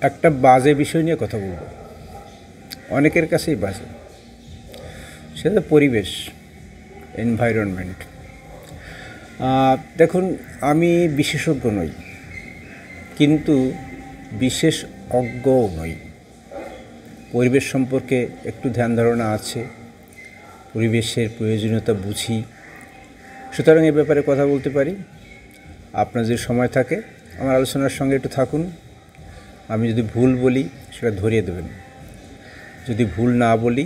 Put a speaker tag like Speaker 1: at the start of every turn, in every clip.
Speaker 1: একটা বাজে বিষয় নিয়ে কথা বলব, অনেকের কাছেই বাজে। সেটা পরিবেশ, এনভায়রনমেন্ট। দেখুন, আমি বিশেষজ্ঞ নই, কিন্তু বিশেষ অজ্ঞও নই। পরিবেশ সম্পর্কে একটু ধ্যান ধারণা আছে, পরিবেশের প্রয়োজনীয়তা বুঝি, সুতরাং এ ব্যাপারে কথা বলতে পারি। আপনার যদি সময় থাকে আমার আলোচনার সঙ্গে একটু থাকুন। আমি যদি ভুল বলি সেটা ধরিয়ে দেবেন, যদি ভুল না বলি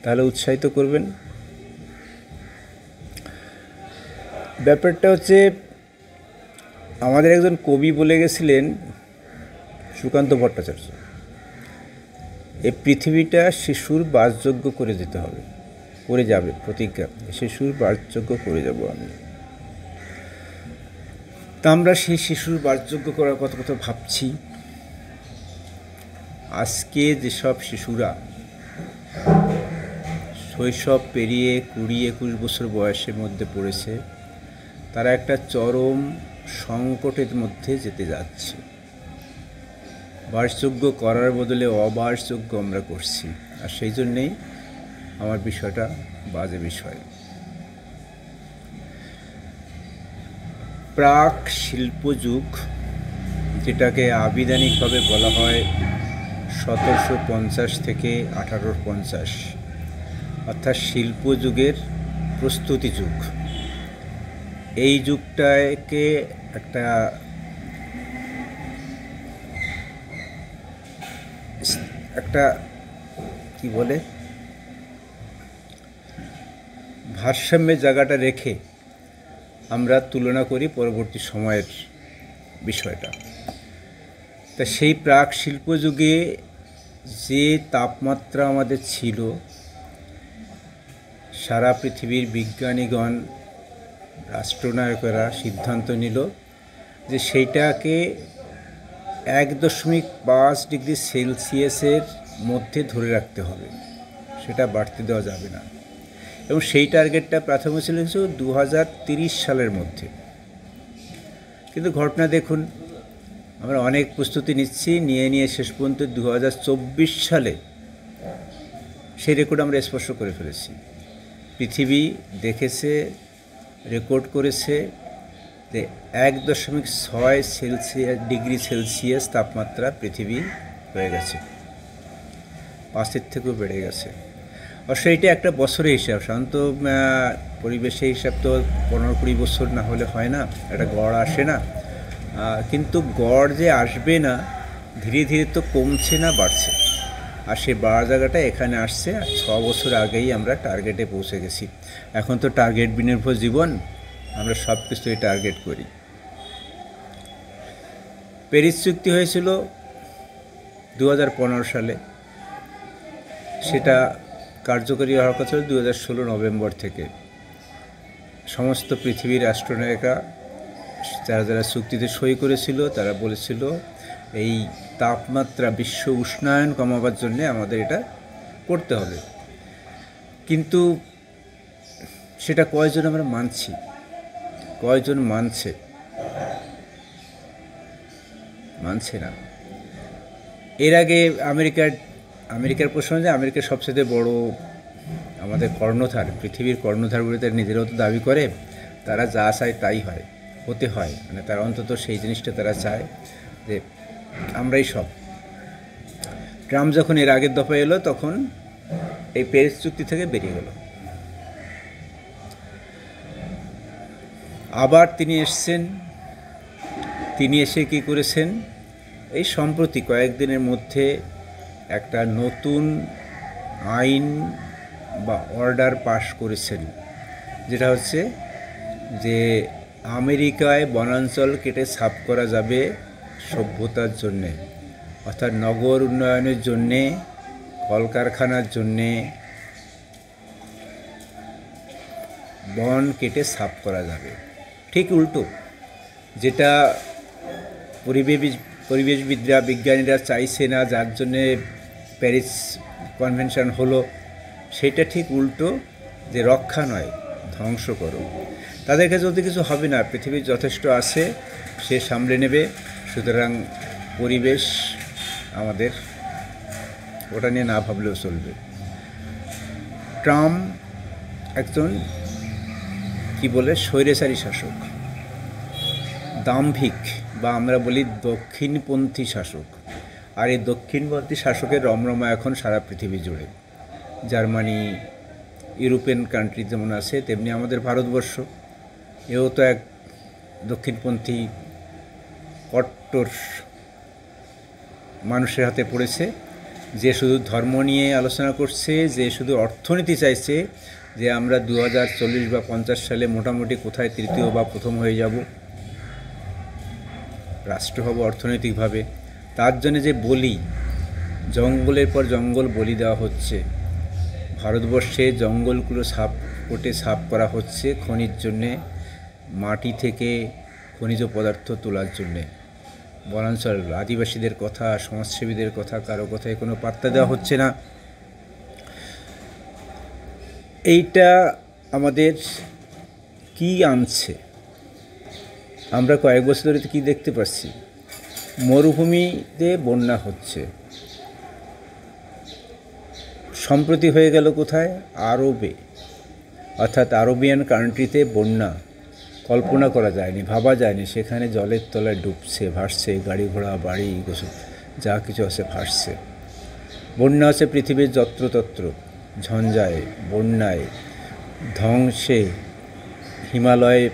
Speaker 1: তাহলে উৎসাহিত করবেন। ব্যাপারটা হচ্ছে, আমাদের একজন কবি বলে গেছিলেন, সুকান্ত ভট্টাচার্য, এই পৃথিবীটা শিশুর বাসযোগ্য করে দিতে হবে, করে যাবে, প্রতিজ্ঞা, শিশুর বাসযোগ্য করে যাব আমি। তা আমরা সেই শিশুর বাসযোগ্য করার কথা ভাবছি। আজকে যেসব শিশুরা শৈশব পেরিয়ে 20-21 বছর বয়সের মধ্যে পড়েছে, তারা একটা চরম সংকটের মধ্যে যেতে যাচ্ছে। বাসযোগ্য করার বদলে অবাসযোগ্য আমরা করছি, আর সেই জন্যেই আমার বিষয়টা বাজে বিষয়। প্রাক শিল্পযুগ, যেটাকে আবিধানিকভাবে বলা হয় 1750 থেকে 1850, অর্থাৎ শিল্পযুগের প্রস্তুতি যুগ। এই যুগটাকে একটা কি বলে, ভারসাম্যের জায়গাটা রেখে আমরা তুলনা করি পরবর্তী সময়ের বিষয়টা। তা সেই প্রাক শিল্পযুগে যে তাপমাত্রা আমাদের ছিল, সারা পৃথিবীর বিজ্ঞানীগণ, রাষ্ট্রনায়কেরা সিদ্ধান্ত নিল যে সেইটাকে 1.5 ডিগ্রি সেলসিয়াসের মধ্যে ধরে রাখতে হবে, সেটা বাড়তে দেওয়া যাবে না। এবং সেই টার্গেটটা প্রথমে ছিল 2030 সালের মধ্যে। কিন্তু ঘটনা দেখুন, আমরা অনেক প্রস্তুতি নিয়ে শেষ পর্যন্ত 2024 সালে সেই রেকর্ড আমরা স্পর্শ করে ফেলেছি। পৃথিবী দেখেছে, রেকর্ড করেছে যে 1.6 ডিগ্রি সেলসিয়াস তাপমাত্রা পৃথিবী হয়ে গেছে, 5-এর থেকেও বেড়ে গেছে। আর সেইটা একটা বছরের হিসাব, সাধারণত পরিবেশের হিসাব তো 15-20 বছর না হলে হয় না, একটা গড় আসে না। কিন্তু গড় যে আসবে না, ধীরে ধীরে তো কমছে না, বাড়ছে। আর সেই বাড়ার জায়গাটা এখানে আসছে। আর 6 বছর আগেই আমরা টার্গেটে পৌঁছে গেছি। এখন তো টার্গেট বিনির্ভর জীবন, আমরা সব কিছুই টার্গেট করি। প্যারিস চুক্তি হয়েছিল 2015 সালে, সেটা কার্যকরী হওয়ার কথা ছিল 2016 নভেম্বর থেকে। সমস্ত পৃথিবীর রাষ্ট্রনায়করা যারা চুক্তিতে সই করেছিল, তারা বলেছিল এই তাপমাত্রা, বিশ্ব উষ্ণায়ন কমাবার জন্য আমাদের এটা করতে হবে। কিন্তু সেটা কয়জন আমরা মানছি, কয়জন মানছে না। এর আগে আমেরিকার প্রশ্ন, যে আমেরিকার সবচেয়ে বড় আমাদের কর্ণধার, পৃথিবীর কর্ণধার বলে তারা নিজেরাও তো দাবি করে, তারা যা চায় তাই হতে হয়, মানে তারা অন্তত সেই জিনিসটা তারা চায় যে আমরাই সব। ট্রাম্প যখন এর আগের দফা এলো, তখন এই প্যারিস চুক্তি থেকে বেরিয়ে গেল। আবার তিনি এসছেন, তিনি এসে কী করেছেন, এই সম্প্রতি কয়েকদিনের মধ্যে একটা নতুন আইন বা অর্ডার পাশ করেছেন, যেটা হচ্ছে যে আমেরিকায় বনাঞ্চল কেটে সাফ করা যাবে সভ্যতার জন্যে, অর্থাৎ নগর উন্নয়নের জন্যে, কলকারখানার জন্যে বন কেটে সাফ করা যাবে। ঠিক উল্টো, যেটা পরিবেশবিদরা, বিজ্ঞানীরা চাইছে না, যার জন্যে প্যারিস কনভেনশন হলো, সেটা ঠিক উল্টো, যে রক্ষা নয়, ধ্বংস করো। তাদের কাছে যদি কিছু হবে না, পৃথিবীর যথেষ্ট আছে, সে সামলে নেবে। সুতরাং পরিবেশ আমাদের ওটা নিয়ে না ভাবলেও চলবে। ট্রাম্প একজন কি বলে স্বৈরাচারী শাসক, দাম্ভিক, বা আমরা বলি দক্ষিণপন্থী শাসক। আর এই দক্ষিণপন্থী শাসকের রমরমা এখন সারা পৃথিবী জুড়ে। জার্মানি, ইউরোপিয়ান কান্ট্রি যেমন আছে, তেমনি আমাদের ভারতবর্ষ এও তো এক দক্ষিণপন্থী কট্টর মানুষের হাতে পড়েছে, যে শুধু ধর্ম নিয়ে আলোচনা করছে, যে শুধু অর্থনীতি চাইছে, যে আমরা 2040 বা 50 সালে মোটামুটি কোথায় তৃতীয় বা প্রথম হয়ে যাব, রাষ্ট্র হব অর্থনৈতিকভাবে। তার জন্য যে বলি, জঙ্গলের পর জঙ্গল বলি দেওয়া হচ্ছে। ভারতবর্ষে জঙ্গলগুলো সাফ করা হচ্ছে খনির জন্যে, মাটি থেকে খনিজ পদার্থ তোলার জন্যে। বনাঞ্চল, আদিবাসীদের কথা, সমাজসেবীদের কথা, কারো কথায় কোনো পাত্তা দেওয়া হচ্ছে না। এইটা আমাদের কি আনছে? আমরা কয়েক বছর ধরে কী দেখতে পাচ্ছি? মরুভূমিতে বন্যা হচ্ছে। সম্প্রতি হয়ে গেল কোথায়? আরবে, অর্থাৎ আরবিয়ান কান্ট্রিতে বন্যা কল্পনা করা যায়নি, ভাবা যায়নি। সেখানে জলের তলায় ডুবছে, ভাসছে, গাড়ি ঘোড়া, বাড়ি, যা কিছু আছে ভাসছে। বন্যা আছে পৃথিবীর যত্রতত্র, ঝঞ্ঝায়, বন্যায়, ধ্বংসে, হিমালয়ে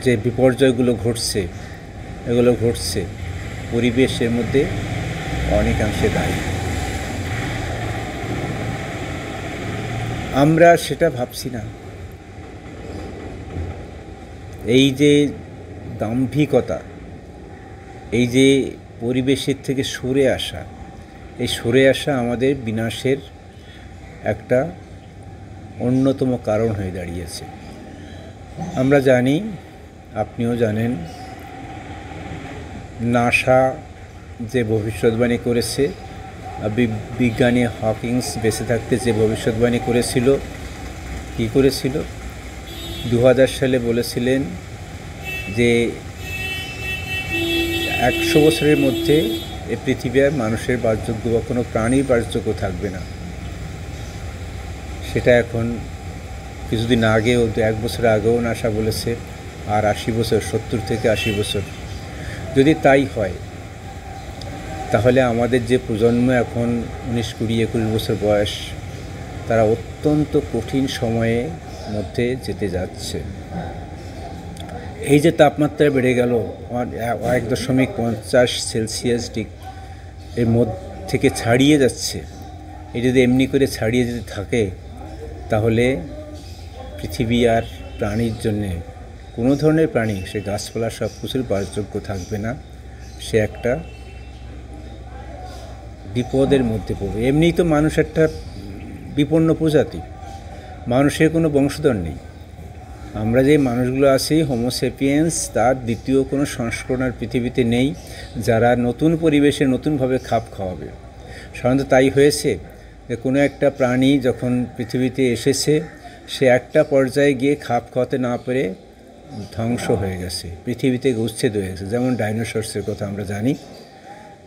Speaker 1: যে বিপর্যয়গুলো ঘটছে, এগুলো ঘটছে পরিবেশের মধ্যে অনেকাংশে দায়ী। আমরা সেটা ভাবছি না। এই যে দাম্ভিকতা, এই যে পরিবেশের থেকে সরে আসা, এই সরে আসা আমাদের বিনাশের একটা অন্যতম কারণ হয়ে দাঁড়িয়েছে। আমরা জানি, আপনিও জানেন, নাসা যে ভবিষ্যৎবাণী করেছে, বিজ্ঞানী হকিংস বেঁচে থাকতে যে ভবিষ্যৎবাণী করেছিল, কী করেছিল? 2000 সালে বলেছিলেন যে 100 বছরের মধ্যে এ পৃথিবী আর মানুষের বাসযোগ্য বা কোনো প্রাণীর বাসযোগ্য থাকবে না। সেটা এখন কিছুদিন আগেও, 1 বছর আগেও নাসা বলেছে। আর 80 বছর, 70 থেকে 80 বছর যদি তাই হয়, তাহলে আমাদের যে প্রজন্ম এখন 19, 20, 21 বছর বয়স, তারা অত্যন্ত কঠিন সময়ের মধ্যে যেতে যাচ্ছে। এই যে তাপমাত্রা বেড়ে গেল 1.50 সেলসিয়াস এর মধ্যে থেকে ছাড়িয়ে যাচ্ছে, এই যদি এমনি করে ছাড়িয়ে যদি থাকে, তাহলে পৃথিবী আর প্রাণীর জন্যে, কোনো ধরনের প্রাণী, সে গাছপালা, সব কিছুর বাসযোগ্য থাকবে না। সে একটা বিপদের মধ্যে পড়বে। এমনিই তো মানুষ একটা বিপন্ন প্রজাতি, মানুষের কোনো বংশধর নেই। আমরা যে মানুষগুলো আছি, হোমোসেপিয়েন্স, তার দ্বিতীয় কোনো সংস্করণ আর পৃথিবীতে নেই, যারা নতুন পরিবেশে নতুনভাবে খাপ খাওয়াবে। সাধারণত তাই হয়েছে যে কোনো একটা প্রাণী যখন পৃথিবীতে এসেছে, সে একটা পর্যায়ে গিয়ে খাপ খাওয়াতে না পেরে ধ্বংস হয়ে গেছে, পৃথিবী থেকে উচ্ছেদ হয়ে গেছে। যেমন ডাইনোসরসের কথা আমরা জানি,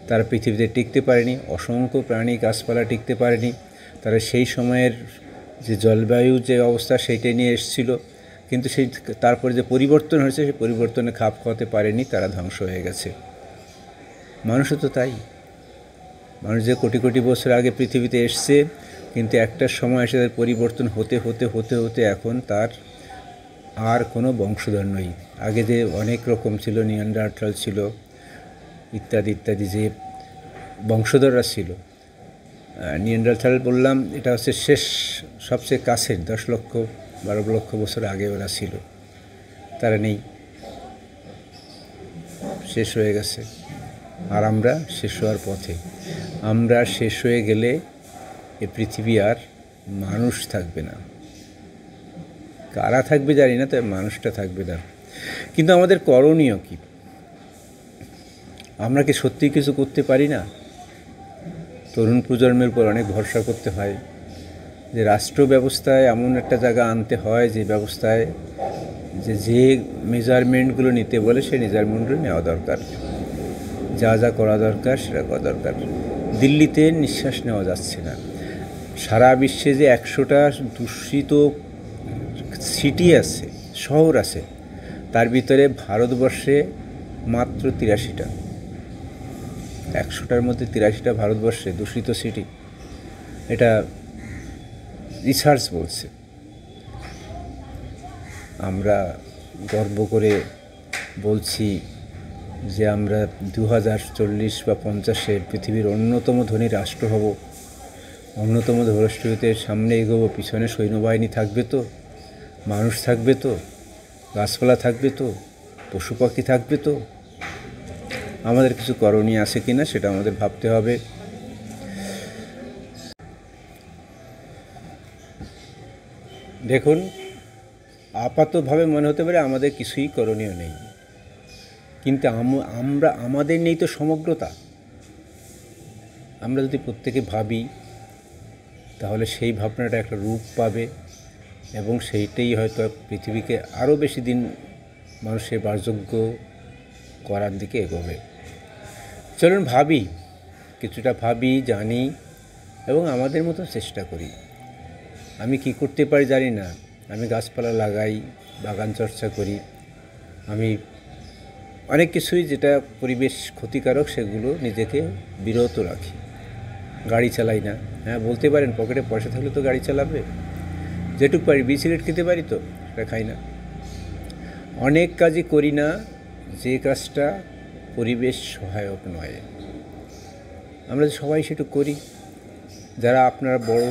Speaker 1: তারা পৃথিবীতে টিকতে পারেনি। অসংখ্য প্রাণী, গাছপালা টিকতে পারেনি। তারা সেই সময়ের যে জলবায়ু যে অবস্থা, সেইটা নিয়ে এসেছিল, কিন্তু সেই তারপরে যে পরিবর্তন হয়েছে, সেই পরিবর্তনে খাপ খাওয়াতে পারেনি, তারা ধ্বংস হয়ে গেছে। মানুষও তো তাই। মানুষ যে কোটি কোটি বছর আগে পৃথিবীতে এসছে, কিন্তু একটা সময় এসে তার পরিবর্তন হতে হতে হতে হতে এখন তার আর কোনো বংশধর নেই। আগে যে অনেক রকম ছিল, নিয়ান্ডারটাল ছিল, ইত্যাদি ইত্যাদি, যে বংশধররা ছিল। নিয়ান্ডারটাল বললাম, এটা হচ্ছে শেষ, সবচেয়ে কাছের, 10 লক্ষ 12 লক্ষ বছর আগে ওরা ছিল। তারা নেই, শেষ হয়ে গেছে। আর আমরা শেষ হওয়ার পথে। আমরা শেষ হয়ে গেলে এ পৃথিবী আর মানুষ থাকবে না। কারা থাকবে জানি না, তবে মানুষটা থাকবে না। কিন্তু আমাদের করণীয় কি? আমরা কি সত্যি কিছু করতে পারি না? তরুণ প্রজন্মের উপর অনেক ভরসা করতে হয়, যে রাষ্ট্র ব্যবস্থায় এমন একটা জায়গা আনতে হয়, যে ব্যবস্থায় যে মেজারমেন্টগুলো নিতে বলে, সেই মেজারমেন্টগুলো নেওয়া দরকার। যা যা করা দরকার সেটা করা দরকার। দিল্লিতে নিঃশ্বাস নেওয়া যাচ্ছে না। সারা বিশ্বে যে 100টা দূষিত সিটি আছে, শহর আছে, তার ভিতরে ভারতবর্ষে মাত্র 83টা। 100টার মধ্যে 83টা ভারতবর্ষে দূষিত সিটি, এটা রিসার্চ বলছে। আমরা গর্ব করে বলছি যে আমরা 2040 বা 50-এ পৃথিবীর অন্যতম ধনী রাষ্ট্র হব, অন্যতম রাষ্ট্রতে সামনে এগোবো। পিছনে সৈন্যবাহিনী থাকবে তো, মানুষ থাকবে তো, গাছপালা থাকবে তো, পশু পাখি থাকবে তো। আমাদের কিছু করণীয় আছে কি না সেটা আমাদের ভাবতে হবে। দেখুন, আপাতভাবে মনে হতে পারে আমাদের কিছুই করণীয় নেই, কিন্তু আমাদের নেই তো সমগ্রতা। আমরা যদি প্রত্যেকে ভাবি তাহলে সেই ভাবনাটা একটা রূপ পাবে এবং সেইটাই হয়তো পৃথিবীকে আরও বেশি দিন মানুষের বাসযোগ্য করার দিকে এগোবে। চলুন ভাবি, কিছুটা ভাবি, জানি এবং আমাদের মতো চেষ্টা করি। আমি কি করতে পারি জানি না, আমি গাছপালা লাগাই, বাগান চর্চা করি, আমি অনেক কিছুই যেটা পরিবেশ ক্ষতিকারক সেগুলো নিজেকে বিরত রাখি। গাড়ি চালাই না। হ্যাঁ, বলতে পারেন পকেটে পয়সা থাকলে তো গাড়ি চালাবে। যেটুকু পারি, সিগারেট খেতে পারি তো, সেটা খাই না। অনেক কাজই করি না যে কাজটা পরিবেশ সহায়ক নয়। আমরা সবাই সেটু করি। যারা আপনারা বড়,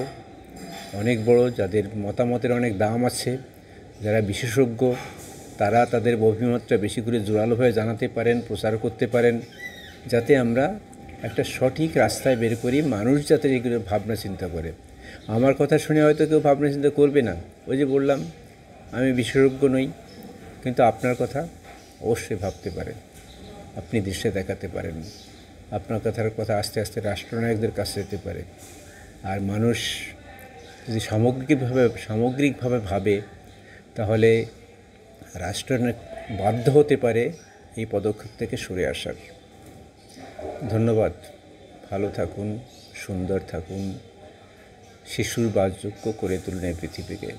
Speaker 1: অনেক বড়, যাদের মতামতের অনেক দাম আছে, যারা বিশেষজ্ঞ, তারা তাদের অভিমতটা বেশি করে জোরালোভাবে জানাতে পারেন, প্রচার করতে পারেন, যাতে আমরা একটা সঠিক রাস্তায় বের করি। মানুষ যাতে এগুলো ভাবনা চিন্তা করে। আমার কথা শুনে হয়তো কেউ ভাবনা চিন্তা করবে না। ওই যে বললাম, আমি বিশেষজ্ঞ নই, কিন্তু আপনার কথা অবশ্যই ভাবতে পারেন, আপনি দৃশ্যে দেখাতে পারেন। আপনার কথা আস্তে আস্তে রাষ্ট্রনায়কদের কাছে যেতে পারে। আর মানুষ যদি সামগ্রিকভাবে ভাবে, তাহলে রাষ্ট্রনায়ক বাধ্য হতে পারে এই পদক্ষেপ থেকে সরে আসার। ধন্যবাদ। ভালো থাকুন, সুন্দর থাকুন, শিশুর বাসযোগ্য করে তুলুন এই পৃথিবীকে।